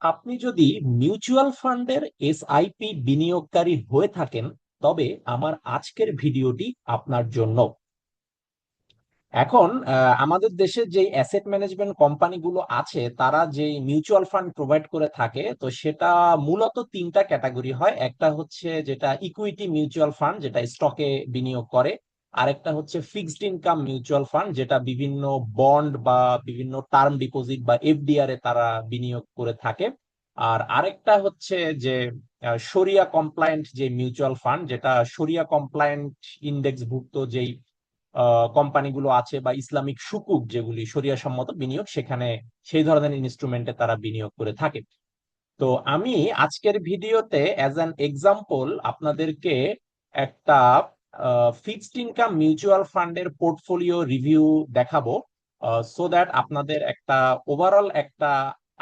আপনি যদি মিউচুয়াল ফান্ডের এসআইপি বিনিয়োগকারী হয়ে থাকেন, তবে আমার আজকের ভিডিওটি আপনার জন্য। এখন আমাদের দেশে যে অ্যাসেট ম্যানেজমেন্ট কোম্পানিগুলো আছে, তারা যে মিউচুয়াল ফান্ড প্রোভাইড করে থাকে, তো সেটা মূলত তিনটা ক্যাটাগরি হয়। একটা হচ্ছে যেটা ইকুইটি মিউচুয়াল ফান্ড, যেটা স্টকে বিনিয়োগ করে। আরেকটা হচ্ছে ফিক্সড ইনকাম মিউচুয়াল ফান্ড, যেটা বিভিন্ন বন্ড বা বিভিন্ন টার্ম ডিপোজিট বা এফডিআর এ তারা বিনিয়োগ করে থাকে। আর আরেকটা হচ্ছে যে শরিয়া কমপ্লায়েন্ট যে মিউচুয়াল ফান্ড, যেটা শরিয়া কমপ্লায়েন্ট ইন্ডেক্সভুক্ত যেই কোম্পানিগুলো আছে বা ইসলামিক সুকুক যেগুলি শরিয়া সম্মত বিনিয়োগ, সেখানে সেই ধরনের ইনস্ট্রুমেন্টে তারা বিনিয়োগ করে থাকে। তো আমি আজকের ভিডিওতে অ্যাজ অ্যান এক্সাম্পল আপনাদেরকে একটা ফিক্সড ইনকাম মিউচুয়াল ফান্ডের পোর্টফোলিও রিভিউ দেখাবো, সো দ্যাট আপনাদের একটা ওভারঅল একটা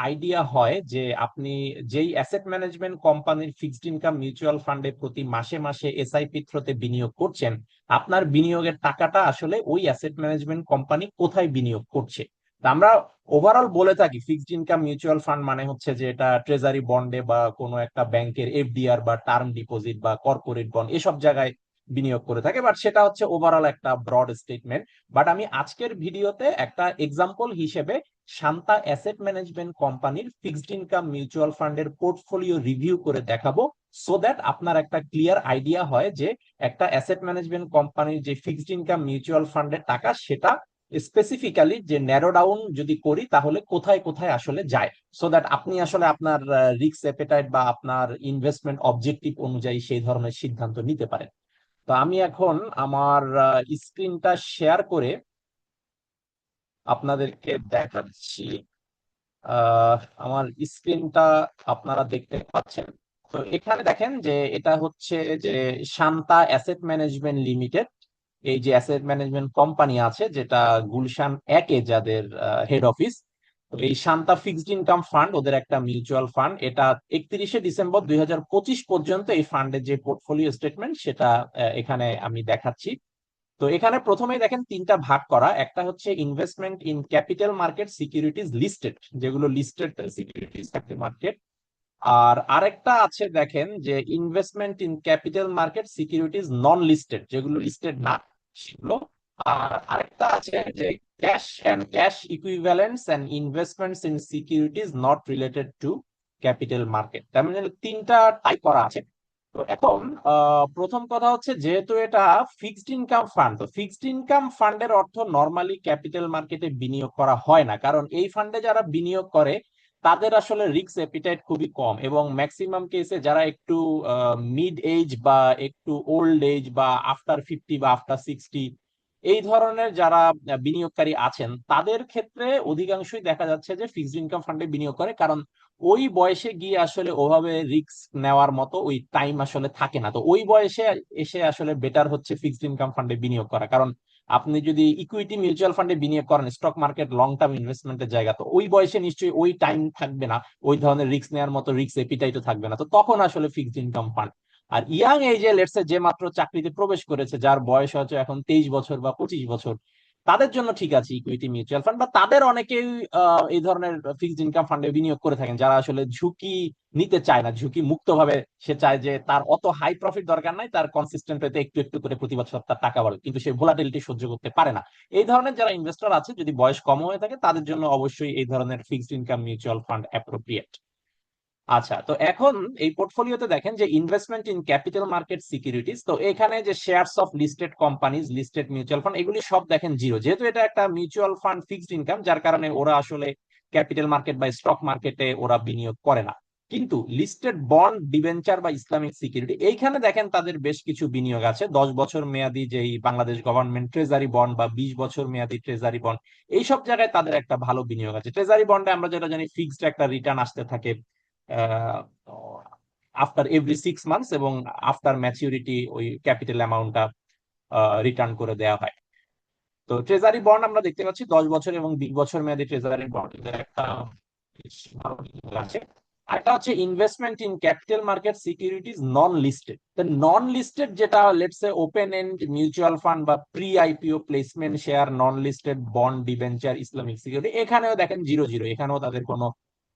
আইডিয়া হয় যে আপনি যেই অ্যাসেট ম্যানেজমেন্ট কোম্পানির ফিক্সড ইনকাম মিউচুয়াল ফান্ডে প্রতি মাসে মাসে এসআইপি থ্রুতে বিনিয়োগ করছেন, আপনার বিনিয়োগের টাকাটা আসলে ওই অ্যাসেট ম্যানেজমেন্ট কোম্পানি কোথায় বিনিয়োগ করছে। তা আমরা ওভারঅল বলে থাকি ফিক্সড ইনকাম মিউচুয়াল ফান্ড মানে হচ্ছে যে এটা ট্রেজারি বন্ডে বা কোনো একটা ব্যাংকের এফডিআর বা টার্ম ডিপোজিট বা কর্পোরেট বন্ড এসব জায়গায় বিনিয়োগ করে থাকে, বাট সেটা হচ্ছে ওভারঅল একটা ব্রড স্টেটমেন্ট। বাট আমি আজকের ভিডিওতে একটা এক্সাম্পল হিসেবে শান্তা অ্যাসেট ম্যানেজমেন্ট কোম্পানির ফিক্সড ইনকাম মিউচুয়াল ফান্ডের পোর্টফোলিও রিভিউ করে দেখাবো, সো দ্যাট আপনার একটা ক্লিয়ার আইডিয়া হয় যে একটা অ্যাসেট ম্যানেজমেন্ট কোম্পানির যে ফিক্সড ইনকাম মিউচুয়াল ফান্ডের টাকা, সেটা স্পেসিফিক্যালি যে ন্যারো ডাউন যদি করি তাহলে কোথায় কোথায় আসলে যায়, সো দ্যাট আপনি আসলে আপনার রিস্ক অ্যাপেটাইট বা আপনার ইনভেস্টমেন্ট অবজেক্টিভ অনুযায়ী সেই ধরনের সিদ্ধান্ত নিতে পারেন। তো আমি এখন আমার স্ক্রিনটা শেয়ার করে আপনাদেরকে দেখাচ্ছি। আমার স্ক্রিনটা আপনারা দেখতে পাচ্ছেন। তো এখানে দেখেন যে এটা হচ্ছে যে শান্তা অ্যাসেট ম্যানেজমেন্ট লিমিটেড, এই যে অ্যাসেট ম্যানেজমেন্ট কোম্পানি আছে যেটা গুলশান একে যাদের হেড অফিস। তো এই শান্তা ফিক্সড ইনকাম ফান্ড ওদের একটা মিউচুয়াল ফান্ড, এটা 31শে ডিসেম্বর 2025 পর্যন্ত এই ফান্ডের যে পোর্টফোলিও স্টেটমেন্ট সেটা এখানে আমি দেখাচ্ছি। তো এখানে প্রথমেই দেখেন তিনটা ভাগ করা, একটা হচ্ছে investment in capital market securities listed, যেগুলো লিস্টেড সিকিউরিটিজ থাকে মার্কেট। আর আরেকটা আছে দেখেন যে investment in capital market securities non listed, যেগুলো লিস্টেড না সেগুলো। আর আরেকটা আছে যে cash and cash equivalents and investments in securities not related to capital market. তার মানে তিনটা টাইপ করা আছে। তো এখন প্রথম কথা হচ্ছে, যেহেতু এটা ফিক্সড ইনকাম ফান্ড, তো ফিক্সড ইনকাম ফান্ডের অর্থ নর্মালি ক্যাপিটাল মার্কেটে বিনিয়োগ করা হয় না, কারণ এই ফান্ডে যারা বিনিয়োগ করে তাদের আসলে রিস্ক অ্যাপিটাইট খুবই কম, এবং ম্যাক্সিমাম কেসে যারা একটু মিড এজ বা একটু ওল্ড এজ বা আফটার 50 বা আফটার 60 এই ধরনের যারা বিনিয়োগকারী আছেন, তাদের ক্ষেত্রে অধিকাংশই দেখা যাচ্ছে যে ফিক্সড ইনকাম ফান্ডে বিনিয়োগ করে, কারণ ওই বয়সে গিয়ে আসলে ওভাবে রিস্ক নেওয়ার মতো ওই টাইম আসলে থাকে না। তো ওই বয়সে এসে আসলে বেটার হচ্ছে ফিক্সড ইনকাম ফান্ডে বিনিয়োগ করা, কারণ আপনি যদি ইকুইটি মিউচুয়াল ফান্ডে বিনিয়োগ করেন, স্টক মার্কেট লং টার্ম ইনভেস্টমেন্টের জায়গা, তো ওই বয়সে নিশ্চয়ই ওই টাইম থাকবে না, ওই ধরনের রিস্ক নেওয়ার মতো রিস্ক এপিটাইটও থাকবে না, তো তখন আসলে ফিক্সড ইনকাম ফান্ড। আর ইয়াং এজে লেটসে যে মাত্র চাকরিতে প্রবেশ করেছে, যার বয়স হচ্ছে এখন 23 বছর বা 25 বছর, তাদের জন্য ঠিক আছে ইকুইটি মিউচুয়াল ফান্ড, বা তাদের অনেকেই এই ধরনের ফিক্সড ইনকাম ফান্ডে বিনিয়োগ করে থাকেন, যারা আসলে ঝুঁকি নিতে চায় না, ঝুঁকি মুক্ত ভাবে সে চায় যে তার অত হাই প্রফিট দরকার নাই, তার কনসিস্টেন্ট হতে একটু একটু করে প্রতি বছর তার টাকা বাড়ে, কিন্তু সে ভোলাটিলিটি সহ্য করতে পারে না। এই ধরনের যারা ইনভেস্টর আছে, যদি বয়স কম হয়ে থাকে, তাদের জন্য অবশ্যই এই ধরনের fixed income mutual fund appropriate. আচ্ছা, তো এখন এই পোর্টফোলিওতে দেখেন যে investment in capital market securities, তো এখানে যে shares of listed companies, listed mutual fund, এগুলি সব দেখেন জিরো, যেহেতু এটা একটা মিউচুয়াল ফান্ড ফিক্সড ইনকাম, যার কারণে ওরা আসলে ক্যাপিটাল মার্কেট বা স্টক মার্কেটে ওরা বিনিয়োগ করে না। কিন্তু লিস্টেড বন্ড, ডিবেঞ্চার বা ইসলামিক সিকিউরিটি, এইখানে দেখেন তাদের বেশ কিছু বিনিয়োগ আছে। 10 বছর মেয়াদি যেই বাংলাদেশ গভর্নমেন্ট ট্রেজারি বন্ড বা 20 বছর মেয়াদি ট্রেজারি বন্ড, এইসব জায়গায় তাদের একটা ভালো বিনিয়োগ আছে। ট্রেজারি বন্ডে আমরা যেটা জানি ফিক্সড একটা রিটার্ন আসতে থাকে আফটার এভরি 6 মান্থস, এবং আফটার ম্যাচিউরিটি ওই ক্যাপিটাল অ্যামাউন্টটা রিটার্ন করে দেওয়া হয়। তো ট্রেজারি বন্ড আমরা দেখতে পাচ্ছি 10 বছর এবং 20 বছর মেয়াদী ট্রেজারি বন্ড একটা বেশ ভালো দিক আছে। একটা হচ্ছে investment in capital market securities non listed. Non listed যেটা let's a open end mutual fund বা pre IPO placement share, non listed bond, debenture, Islamic security, এখানেও দেখেন জিরো জিরো, এখানেও তাদের কোনো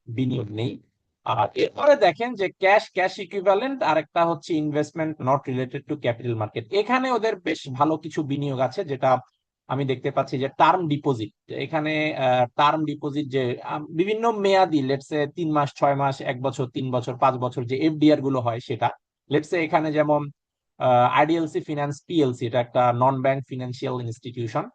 বিনিয়োগ নেই। আর এরপরে দেখেন যে ক্যাশ ক্যাশ ইকুইভ্যালেন্ট, আর একটা হচ্ছে investment not related to capital market. এখানে ওদের বেশ ভালো কিছু বিনিয়োগ আছে, যেটা আমি দেখতে পাচ্ছি যে টার্ম ডিপোজিট। এখানে টার্ম ডিপোজিট যে বিভিন্ন মেয়াদি, লেটসে 3 মাস, 6 মাস, 1 বছর, 3 বছর, 5 বছর যে এফডিআর গুলো হয়, সেটা লেটসে এখানে যেমন আইডিএলসি ফিনান্স পিএলসি, এটা একটা নন ব্যাংক ফিনান্সিয়াল ইনস্টিটিউশন।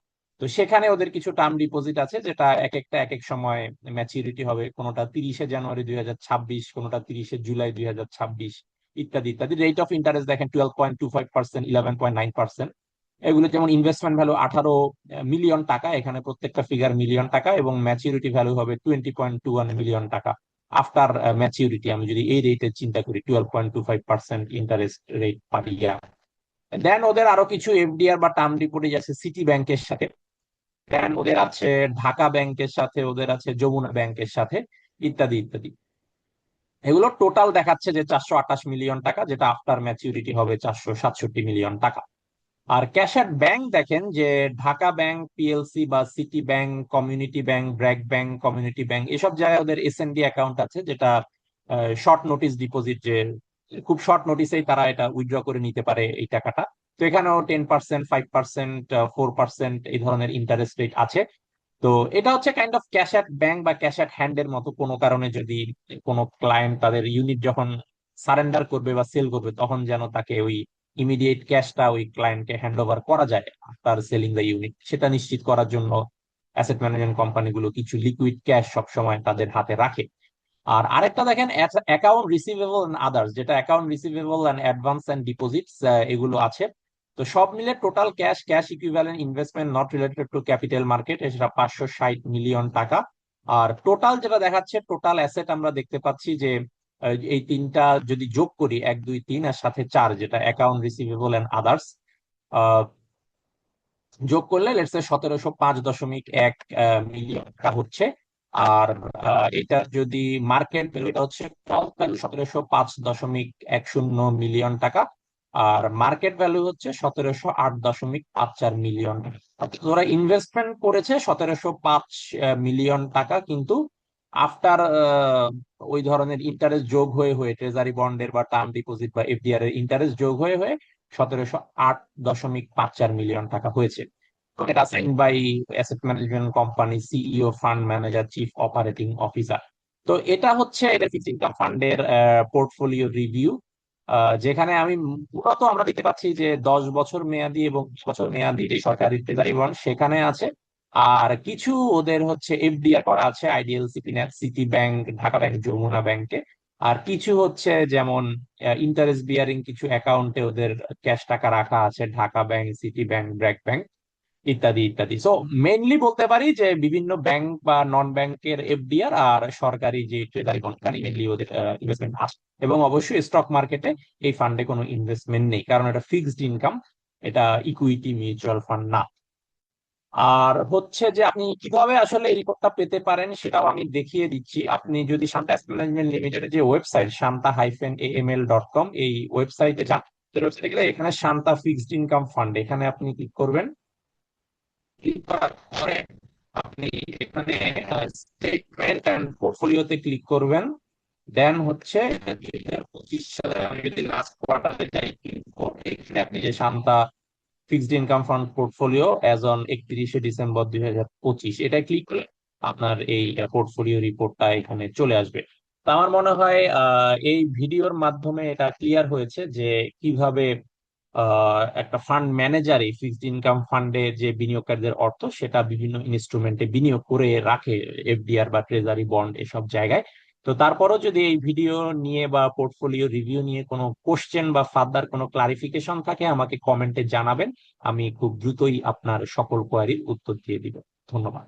তো সেখানে ওদের কিছু টার্ম ডিপোজিট আছে, যেটা এক একটা এক এক সময় ম্যাচিউরিটি হবে, কোনোটা 30শে জানুয়ারি 2026, কোনোটা 30শে জুলাই 2026, ইত্যাদি ইত্যাদি। রেট অফ ইন্টারেস্ট দেখেন 12.25%, 11.9%। এগুলো যেমন ইনভেস্টমেন্ট ভ্যালু 18 মিলিয়ন টাকা, এখানে প্রত্যেকটা ফিগার মিলিয়ন টাকা, এবং ম্যাচিউরিটি ভ্যালু হবে 20.21 মিলিয়ন টাকা আফটার ম্যাচিউরিটি। আমি যদি এই রেটে চিন্তা করি, 12.25% ইন্টারেস্ট রেট পার ইয়ার। দেন ওদের আরো কিছু এফডিআর বা টার্ম ডিপোজিট আছে সিটি ব্যাংকের সাথে, দেন ওদের আছে ঢাকা ব্যাংকের সাথে, ওদের আছে যমুনা ব্যাংকের সাথে, ইত্যাদি ইত্যাদি। এগুলো টোটাল দেখাচ্ছে যে 428 মিলিয়ন টাকা, যেটা আফটার ম্যাচিউরিটি হবে 467 মিলিয়ন টাকা। আর ক্যাশ অ্যাট ব্যাংক দেখেন যে ঢাকা ব্যাংক পিএলসি বা city bank, community bank, BRAC bank, community bank, এসব জায়গায় ওদের এসএনডি অ্যাকাউন্ট আছে, যেটা শর্ট নোটিস ডিপোজিট, যে খুব শর্ট নোটিসেই তারা এটা উইথড্র করে নিতে পারে এই টাকাটা। তো এখানেও 10%, 5%, 4% এই ধরনের ইন্টারেস্ট রেট আছে। তো এটা হচ্ছে kind of cash at bank বা ক্যাশ অ্যাট হ্যান্ড এর মতো। কোনো কারণে যদি কোনো ক্লায়েন্ট তাদের ইউনিট যখন সারেন্ডার করবে বা সেল করবে, তখন যেন তাকে ওই ইমিডিয়েট ক্যাশটা ওই ক্লায়েন্টকে হ্যান্ড ওভার করা যায় তার সেলিং দ্য ইউনিট, সেটা নিশ্চিত করার জন্য অ্যাসেট ম্যানেজমেন্ট কোম্পানিগুলো কিছু লিকুইড ক্যাশ সবসময় তাদের হাতে রাখে। আর আরেকটা দেখেন অ্যাকাউন্ট রিসিভেবল এন্ড আদার্স, যেটা account receivable and advance and deposits, এগুলো আছে। তো সব মিলে total cash cash equivalent investment not related to capital market, সেটা 560 মিলিয়ন টাকা। আর টোটাল যেটা দেখাচ্ছে, টোটাল অ্যাসেট আমরা দেখতে পাচ্ছি যে এই তিনটা যদি যোগ করি, 1, 2, 3 আর সাথে 4, যেটা অ্যাকাউন্ট রিসিভেবল এন্ড আদার্স, যোগ করলে লেটস সে 1705.1 মিলিয়ন টাকা হচ্ছে। আর এটা যদি মার্কেট ভ্যালু, এটা হচ্ছে 1705.10 মিলিয়ন টাকা। আর মার্কেট ভ্যালু হচ্ছে 1708.54 মিলিয়ন টাকা। অর্থাৎ ওরা ইনভেস্টমেন্ট করেছে 1705 মিলিয়ন টাকা, কিন্তু আফটার ওই ধরনের ইন্টারেস্ট যোগ হয়ে হয়ে, ট্রেজারি বন্ডের বা টার্ম ডিপোজিট বা এফডিআর এর ইন্টারেস্ট যোগ হয়ে হয়ে 1708.54 মিলিয়ন টাকা হয়েছে। এটা sign by asset management company CEO, fund manager, chief operating officer. তো এটা হচ্ছে এটা ফিক্সড ইনকাম ফান্ডের পোর্টফোলিও রিভিউ, যেখানে আমি মূলত আমরা দেখতে পাচ্ছি যে 10 বছর মেয়াদি এবং 20 বছর মেয়াদি যে সরকারি ট্রেজারি বন্ড সেখানে আছে। আর কিছু ওদের হচ্ছে এফডিআর করা আছে IDLC finance, city bank, Dhaka bank, Jamuna ব্যাংকে। আর কিছু হচ্ছে যেমন ইন্টারেস্ট বিয়ারিং কিছু অ্যাকাউন্টে ওদের ক্যাশ টাকা রাখা আছে, Dhaka bank, city bank, BRAC bank, ইত্যাদি ইত্যাদি। সো মেইনলি বলতে পারি যে বিভিন্ন ব্যাংক বা নন ব্যাংকের এফডিআর আর সরকারি যে ট্রেজারি বন্ড, মেইনলি ওদের ইনভেস্টমেন্ট আছে। এবং অবশ্যই স্টক মার্কেটে এই ফান্ডে কোনো ইনভেস্টমেন্ট নেই, কারণ এটা ফিক্সড ইনকাম, এটা ইকুইটি মিউচুয়াল ফান্ড না। আর হচ্ছে যে আপনি কিভাবে আসলে এই রিপোর্টটা পেতে পারেন সেটাও আমি দেখিয়ে দিচ্ছি। আপনি যদি শান্তা অ্যাসেট ম্যানেজমেন্ট লিমিটেডের যে ওয়েবসাইট shanta-aml.com, এই ওয়েবসাইটে যান। ওয়েবসাইটে গেলে এখানে শান্তা ফিক্সড ইনকাম ফান্ড, এখানে আপনি ক্লিক করবেন। ক্লিক করার পরে আপনি এখানে স্টেটমেন্ট এন্ড পোর্টফোলিওতে ক্লিক করবেন। দেন হচ্ছে 2025 সালে আমি যদি লাস্ট কোয়ার্টারে যাই, এখানে আপনি যে Shanta fixed income fund portfolio as on 31শে ডিসেম্বর 2025, এটা ক্লিক করলে আপনার এই পোর্টফোলিও রিপোর্টটা এখানে চলে আসবে। তো আমার মনে হয় এই ভিডিওর মাধ্যমে এটা ক্লিয়ার হয়েছে যে কিভাবে একটা ফান্ড ম্যানেজার এই ফিক্সড ইনকাম ফান্ডে যে বিনিয়োগকারীদের অর্থ সেটা বিভিন্ন ইনস্ট্রুমেন্টে বিনিয়োগ করে রাখে, এফডিআর বা ট্রেজারি বন্ড এসব জায়গায়। তো তারপরও যদি এই ভিডিও নিয়ে বা পোর্টফোলিও রিভিউ নিয়ে কোনো কোশ্চেন বা ফার্দার কোনো ক্লারিফিকেশন থাকে, আমাকে কমেন্টে জানাবেন। আমি খুব দ্রুতই আপনার সকল কোয়ারির উত্তর দিয়ে দিব। ধন্যবাদ।